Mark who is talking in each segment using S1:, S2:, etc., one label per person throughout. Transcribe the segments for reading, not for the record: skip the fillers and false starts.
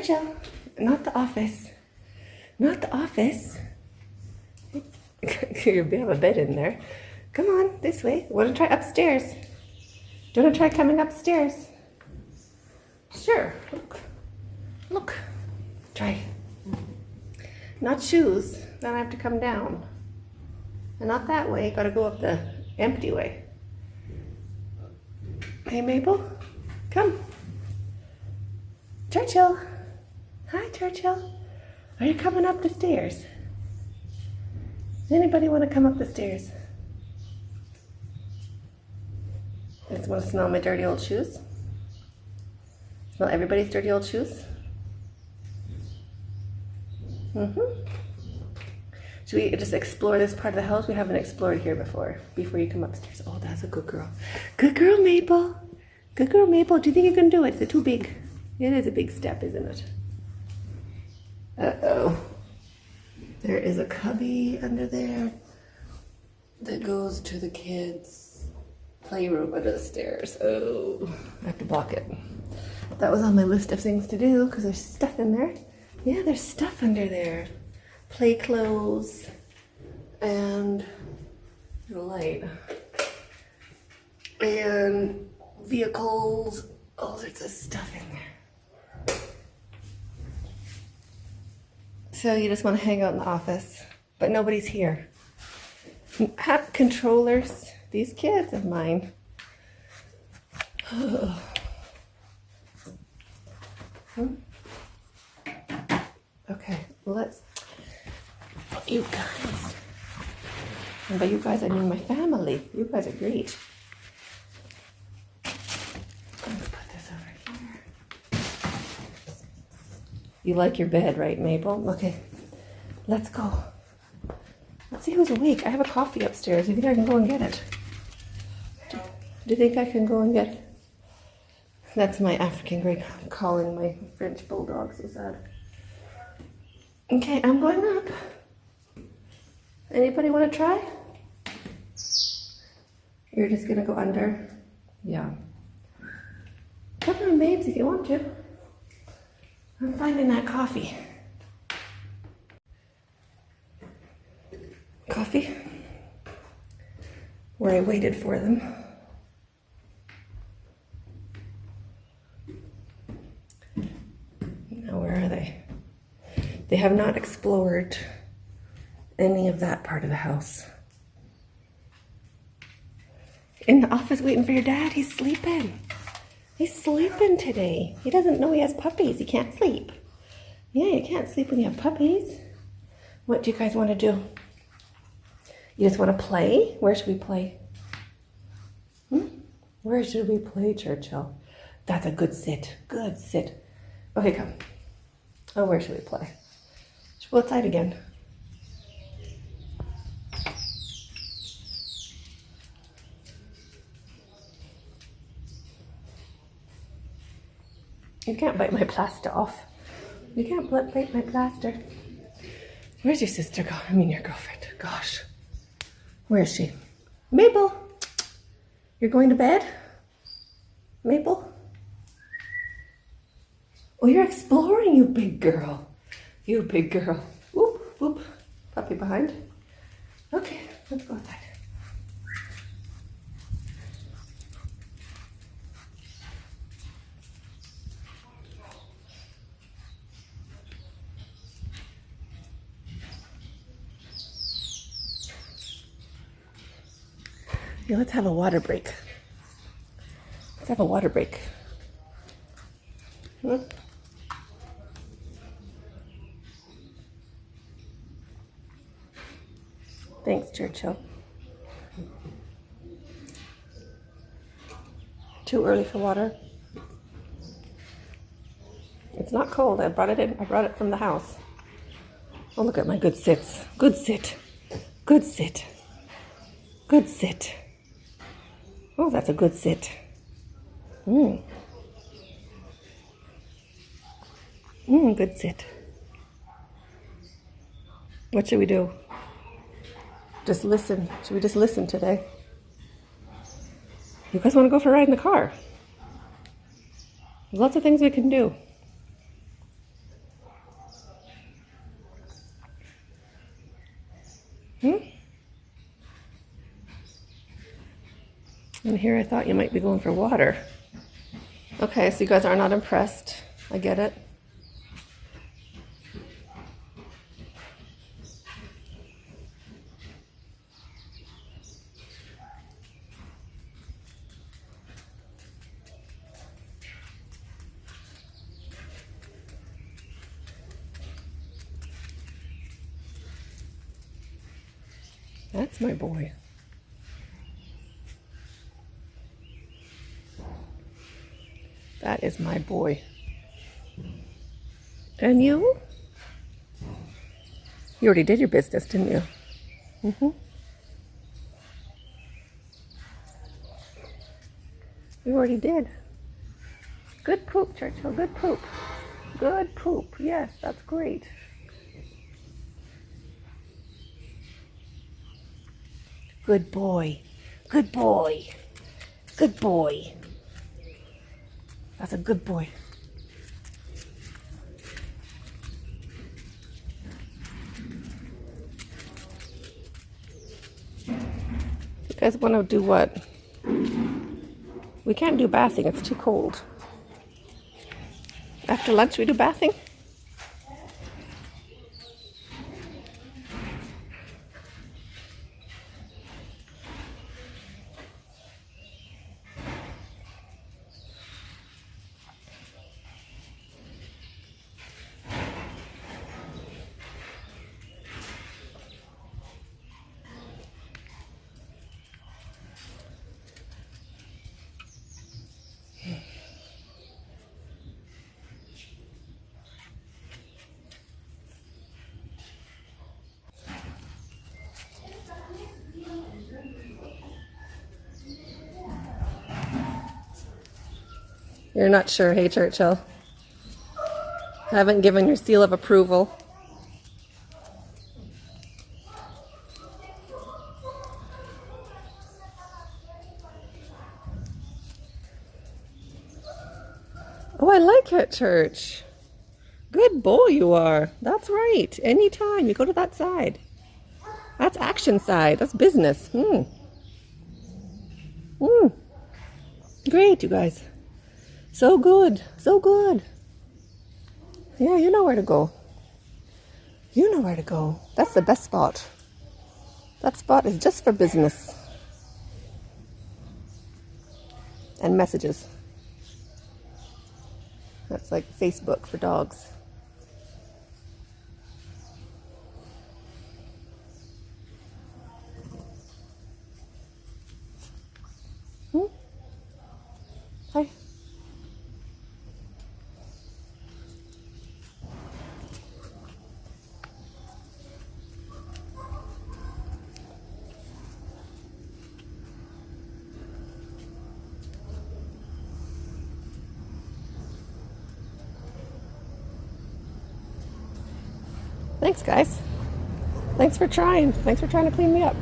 S1: Churchill, not the office. Not the office. You have a bed in there. Come on, this way. Want to try upstairs? Do you want to try coming upstairs? Sure. Look. Look. Try. Not shoes. Then I have to come down. And not that way. Got to go up the empty way. Hey, Mabel. Come. Churchill. Hi, Churchill. Are you coming up the stairs? Does anybody want to come up the stairs? I just want to smell my dirty old shoes. Smell everybody's dirty old shoes. Should we just explore this part of the house? We haven't explored here before you come upstairs. Oh, that's a good girl. Good girl, Mabel. Good girl, Mabel. Do you think you can do it? Is it too big? It is a big step, isn't it? Uh-oh. There is a cubby under there that goes to the kids' playroom under the stairs. Oh, I have to block it. That was on my list of things to do because there's stuff in there. Yeah, there's stuff under there. Play clothes and the light and vehicles. All sorts of stuff in there. So you just want to hang out in the office, but nobody's here. App controllers, these kids of mine. Okay, let's. You guys. And by you guys, I mean my family. You guys are great. I'm gonna put this over here. You like your bed, right, Mabel? Okay, let's go. Let's see who's awake. I have a coffee upstairs. Do you think I can go and get it? Do you think I can go and get it? That's my African grey calling my French bulldog. So sad. Okay, I'm going up. Anybody want to try? You're just gonna go under? Yeah. Come on, babes, if you want to. I'm finding that coffee. Coffee? Where I waited for them. Now, where are they? They have not explored any of that part of the house. In the office waiting for your dad. He's sleeping. He's sleeping today. He doesn't know he has puppies. He can't sleep. Yeah, you can't sleep when you have puppies. What do you guys want to do? You just want to play? Where should we play? Where should we play, Churchill? That's a good sit. Good sit. Okay, come. Oh, where should we play? Should we go outside again? You can't bite my plaster off. You can't bite my plaster. Where's your sister gone? I mean your girlfriend. Gosh. Where is she? Mabel! You're going to bed? Mabel? Oh, you're exploring, you big girl. You big girl. Whoop, whoop. Puppy behind. Okay, let's go outside. Yeah, let's have a water break. Let's have a water break. Thanks, Churchill. Too early for water? It's not cold. I brought it in. I brought it from the house. Oh, look at my good sits. Good sit. Good sit. Good sit. Oh, that's a good sit. Good sit. What should we do? Just listen. Should we just listen today? You guys want to go for a ride in the car? There's lots of things we can do. And here I thought you might be going for water. Okay, so you guys are not impressed. I get it. That's my boy. That is my boy. And you? You already did your business, didn't you? Mm-hmm. You already did. Good poop, Churchill. Good poop. Good poop. Yes, that's great. Good boy. Good boy. Good boy. That's a good boy. You guys want to do what? We can't do bathing. It's too cold. After lunch we do bathing? You're not sure, hey Churchill? Haven't given your seal of approval. Oh, I like it, Church. Good boy you are. That's right. Anytime you go to that side. That's action side. That's business. Great, you guys. So good. So good. Yeah, you know where to go. You know where to go. That's the best spot. That spot is just for business. And messages. That's like Facebook for dogs. Hi. Thanks, guys. Thanks for trying. Thanks for trying to clean me up.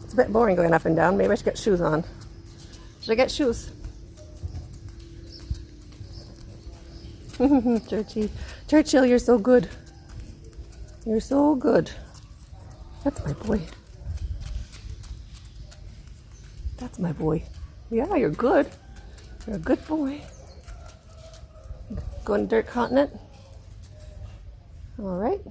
S1: It's a bit boring going up and down. Maybe I should get shoes on. Should I get shoes? Churchill, you're so good. You're so good. That's my boy. That's my boy. Yeah, you're good. You're a good boy. Going to Dirt Continent? All right.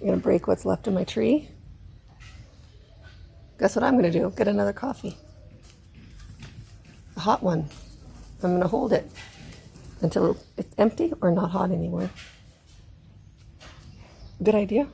S1: I'm going to break what's left of my tree. Guess what I'm going to do? Get another coffee. A hot one. I'm going to hold it until it's empty or not hot anymore. Good idea?